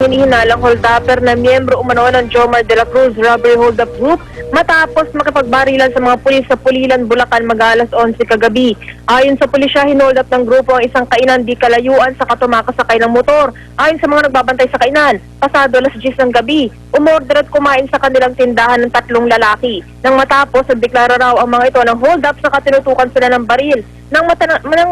umano ni hinalang holdupper na miyembro umano ng Jomar de la Cruz Robbery Hold-up Group matapos makipagbarilan sa mga pulis sa Pulilan, Bulacan mag-alas 11 kagabi. Ayon sa pulisya, hinold up ng grupo ang isang kainan di kalayuan sa katumakasakay ng motor. Ayon sa mga nagbabantay sa kainan, pasado alas 10 ng gabi, umorder at kumain sa kanilang tindahan ng 3 lalaki. Nang matapos, nagdeklara raw ang mga ito ng hold up sa katinutukan sila ng baril. Nang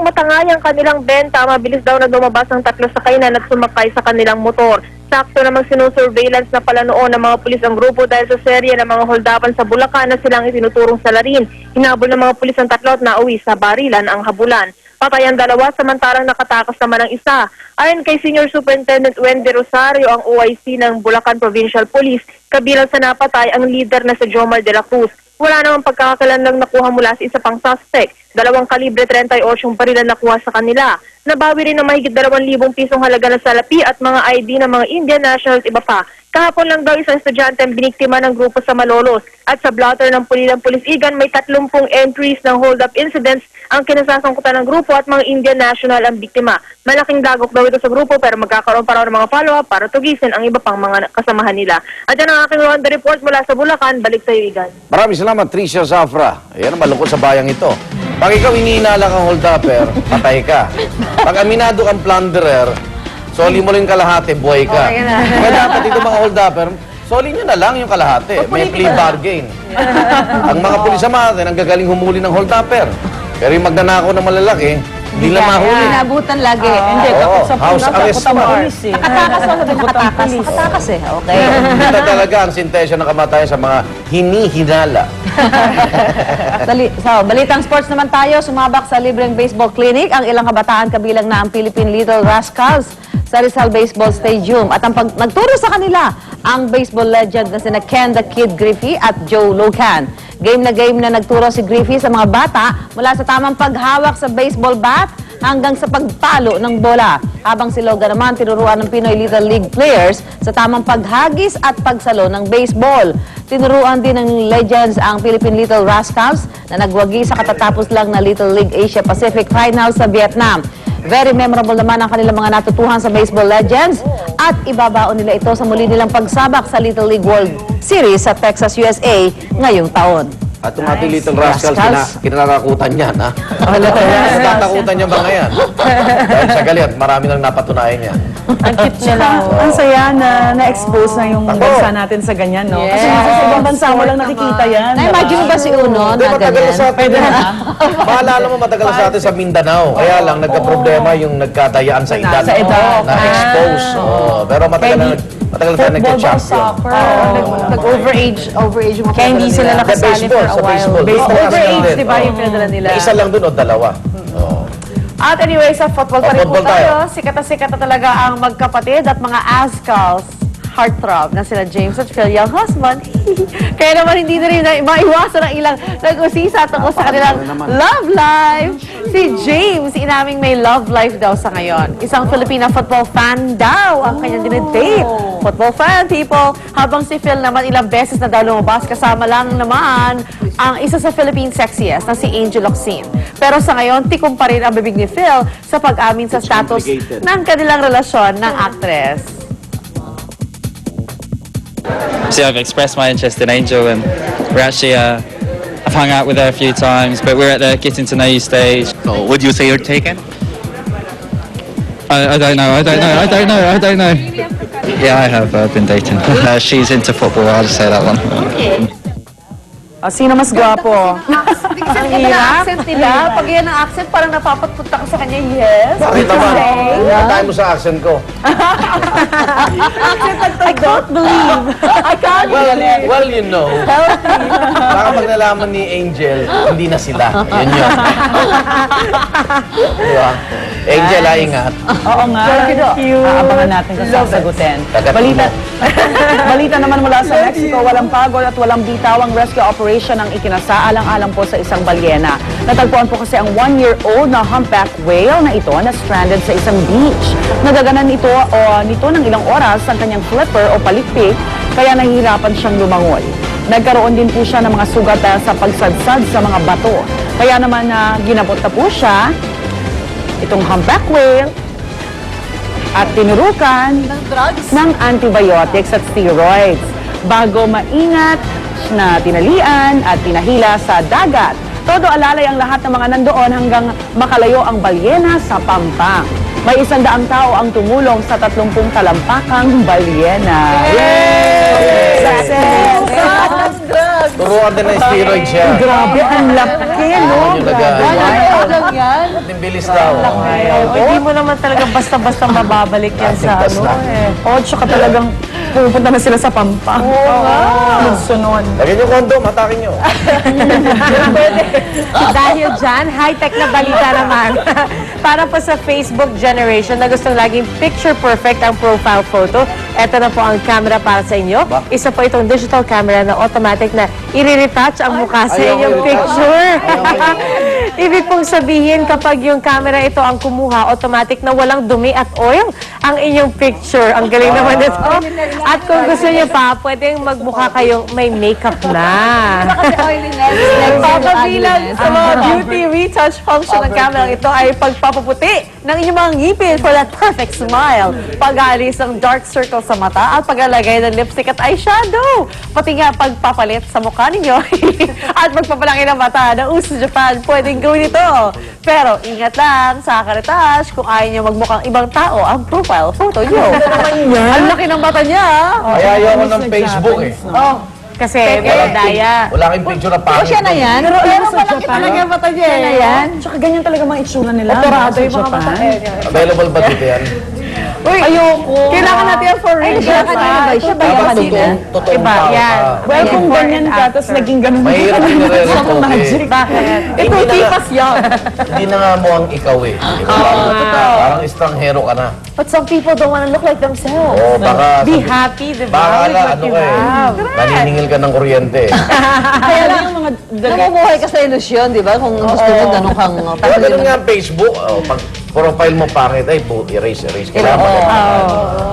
matangayang kanilang benta, mabilis daw na lumabas ang 3 sa kainan at sumakay sa kanilang motor. Sakto namang sinusurveillance na pala noon ng mga pulis ang grupo dahil sa serye ng mga holdapan sa Bulacan na silang itinuturong salarin. Hinabol ng mga pulis ang 3 at nauwi sa barilan ang habulan. Patay ang 2 samantalang nakatakas naman ang isa. Ayon kay Senior Superintendent Wendy Rosario, ang OIC ng Bulacan Provincial Police, kabilang sa napatay ang leader na sa Jomar de la Cruz. Wala namang pagkakakilanlang nakuha mula sa isa pang suspect. 2 kalibre 38 baril ang nakuha sa kanila. Nabawi rin ng mahigit 2,000 pisong halaga ng salapi at mga ID ng mga Indian nationals iba pa. Kahapon lang daw isang estudyante ang biniktima ng grupo sa Malolos. At sa blotter ng Pulilan Pulisigan, may 30 entries ng hold-up incidents ang kinasasangkutan ng grupo at mga Indian national ang biktima. Malaking dagok daw ito sa grupo pero magkakaroon pa raw ng mga follow-up para tugisin ang iba pang mga kasamahan nila. At yan ang aking Rwanda report mula sa Bulacan. Balik sa iyo, Igan. Maraming salamat, Tricia Zafra. Yan ang malungkot sa bayang ito. Pag ikaw iniinala kang hold-upper, patay ka. Pag aminado kang plunderer, soli mo rin kalahati, buhay ka. Kaya dapat ito mga hold-upper, soli nyo na lang yung kalahati. May plea bargain. Ang mga pulis naman, ang gagaling humuli ng hold-upper. Pero yung magnanakaw ng malalaki, hindi lang mahuli. Inabutan lagi. Hindi, takot sa house arrest takot ang pulis eh. Nakatakas ako din, nakatakas eh. Okay. Ito talaga ang sintensya ng kamatayan sa mga hinihinala. So, balitang sports naman tayo. Sumabak sa libreng baseball clinic ang ilang kabataan kabilang na ang Philippine Little Rascals sa Rizal Baseball Stadium. At ang nagturo sa kanila ang baseball legend na sina Ken the Kid Griffey at Joe Locan. Game na nagturo si Griffey sa mga bata mula sa tamang paghawak sa baseball bat hanggang sa pagpalo ng bola. Habang si Logan naman tinuruan ng Pinoy Little League players sa tamang paghagis at pagsalo ng baseball. Tinuruan din ng legends ang Philippine Little Rascals na nagwagi sa katatapos lang na Little League Asia Pacific Finals sa Vietnam. Very memorable naman ang kanilang mga natutuhan sa baseball legends at ibabaon nila ito sa muli nilang pagsabak sa Little League World Series sa Texas, USA ngayong taon. At yung ating Little Rascals, kinarakutan yan, ha? Natatakutan niya ba ngayon? Dahil sa galit, marami nang napatunayan niya. Ang cute niya lang. Ang saya na na-expose na yung bansa natin sa ganyan, no? Kasi sa ibang bansa mo lang nakikita yan. Na-imagine mo ba si Uno Hindi, na matagal na ganyan? sa atin. Maalala mo, matagal na sa atin sa Mindanao. Kaya lang, nagka-problema yung nagkatayaan sa edad. Sa edad. Na-expose. Pero matagal na tayo nagka-champion. Overage yung mga Kaya hindi sila nakasali for a Sa while. baseball. Overage, di ba, yung pinadala nila? Isa lang dun o dalawa. At anyway, sa football pa rin po Football tayo. tayo. Sikat na talaga ang magkapatid at mga Azcals heartthrob na sila James at Phil, young husband. Kaya naman hindi na rin maiwasan ang ilang nag-usisa tungkol sa kanilang love life. Si James, inaming may love life daw sa ngayon. Isang Filipina football fan daw ang kanyang dinedate. Football fan, people. Habang si Phil naman ilang beses na daw lumabas, kasama lang naman ang isa sa Philippine sexiest na si Angel Locsin. Pero sa ngayon, tikom pa rin ang bibig ni Phil sa pag-amin sa status ng kanilang relasyon ng actress. See, I've expressed my interest in Angel, and we're actually, I've hung out with her a few times, but we're at the getting to know you stage. So, would you say you're taken? I don't know. Yeah, I have been dating. She's into football, I'll just say that one. Sino mas gwapo? Ang hirap. Accent nila. Pag yan ang accent, parang napapapunta ko sa kanya, yes. Bakit naman? Tayo mo sa accent ko. I can't believe. I can't believe. Well, you know. Baka pag nalaman ni Angel, hindi na sila. Yun yun. Diba? Angel, ingat. Oo nga. Aabangan natin kung sasagutin. Balita naman mula sa Mexico, walang pagod at walang bitawang rescue operation ang ikinasaalang-alang po sa isang balyena. Natagpuan po kasi ang 1-year-old na humpback whale na ito na stranded sa isang beach. Nagaganan nito ng ilang oras ang kanyang flipper o palikpik, kaya nahihirapan siyang lumangoy. Nagkaroon din po siya ng mga sugat sa pagsadsad sa mga bato. Kaya naman ginabot na po siya, itong humpback whale, at tinurukan ng antibiotics at steroids bago maingat na tinalian at tinahila sa dagat. Todo alalay ang lahat ng mga nandoon hanggang makalayo ang balyena sa Pampang. May 100 tao ang tumulong sa 30 talampakang balyena. Yay! Success! Turuan din ng steroid siya. Grabe, ang laki, no? Yung lagay. lang yan? At yung bilis daw. Hindi mo naman talaga basta-basta mababalik yan sa Basta. ano eh. O, tsaka talagang pupunta na sila sa Pampang. Oo nga. Sunod. Lagyan yung kondom, hatakin nyo. Dahil dyan, high-tech na balita naman. Para po sa Facebook generation na gustong laging picture perfect ang profile photo, eto na po ang camera para sa inyo. Isa po itong digital camera na automatic na i-retouch ang mukha sa inyong picture. Ibig pong sabihin, kapag yung camera ito ang kumuha, automatic na walang dumi at oil ang inyong picture. Ang galing naman ito. At kung gusto niyo pa, pwedeng magmukha kayong may makeup na. Papabilang sa mga beauty retouch function ng camera ito ay pagpapaputi ng inyong mga ngipin for that perfect smile, pag-aalis ng dark circle sa mata at pag-alagay ng lipstick at eyeshadow. Pati nga pagpapalit sa mukha ninyo at pagpapalaki ng mata na uso sa Japan, pwedeng gawin ito. Pero ingat lang sa retouch kung ayaw nyo magmukhang ibang tao ang profile photo nyo. Ang laki ng mata niya. Kaya ayoko ng Facebook eh. Kasi may daya. Wala kayong picture na pangit. Siya na yan? Pero malaki talaga yung mata niya. Siya na yan? Tsaka ganyan talaga mga itsura nila. Otorado yung mga mata. Available ba dito yan? Uy, ayoko. Kailangan natin yan for real. Siya ba yung kanina? Totoong Iba, tao yan. ka. Well, kung ganyan ka, tapos naging ganun. Mahirap yung nire-retoke Magic. Bakit? Ito, Hindi na tipas yan. Hindi na nga mo ang ikaw eh. Di ba? Parang estranghero ka na. But some people don't want to look like themselves. Oo, baka... Be happy, di ba? Baka with ala, what ano you ka eh. have. Naniningil ka ng kuryente eh. Kaya lang yung mga Namumuhay ka sa ilusyon, di ba? Kung gusto mo, ganun kang... Kaya ganun nga ang Facebook. Pag profile mo pangit, ay, erase. Kailangan maganda.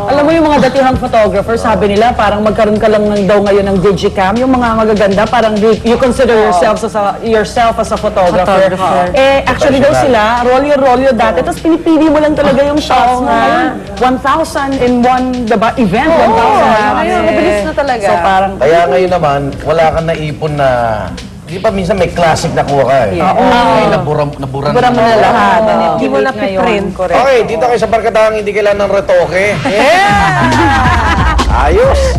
Alam mo yung mga datihang photographer, sabi nila parang magkaroon ka lang daw ngayon ng digicam. Yung mga magaganda, parang you consider yourself as a photographer. Eh, actually daw sila, rolyo dati. Tapos pinipili mo lang talaga yung shots na 1,000 in one event. 1,000. Ayun, mabilis na talaga. So parang, Kaya ngayon naman, wala kang naipon na... Di ba minsan may classic na kuha ka eh? May nabura para mo na lahat. Hindi mo na piprint. Okay, dito kayo sa barkadahan, hindi kailangan ng retoke. Ayos!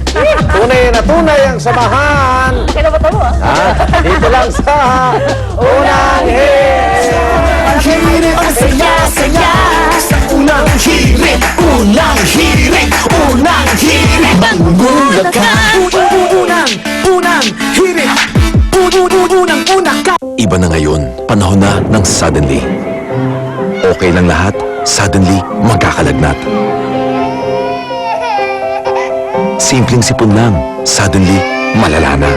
Tunay ang samahan! kaya ba ito Dito lang sa Unang Hit! Hirit ang saya-saya sa unang hirit, unang hirit, unang hirit. Mangulat ka. Unang hirit, unang ka. Iba na ngayon, panahon na ng suddenly. Okay lang lahat, suddenly magkakalagnat. Simpleng sipon lang, suddenly malala na.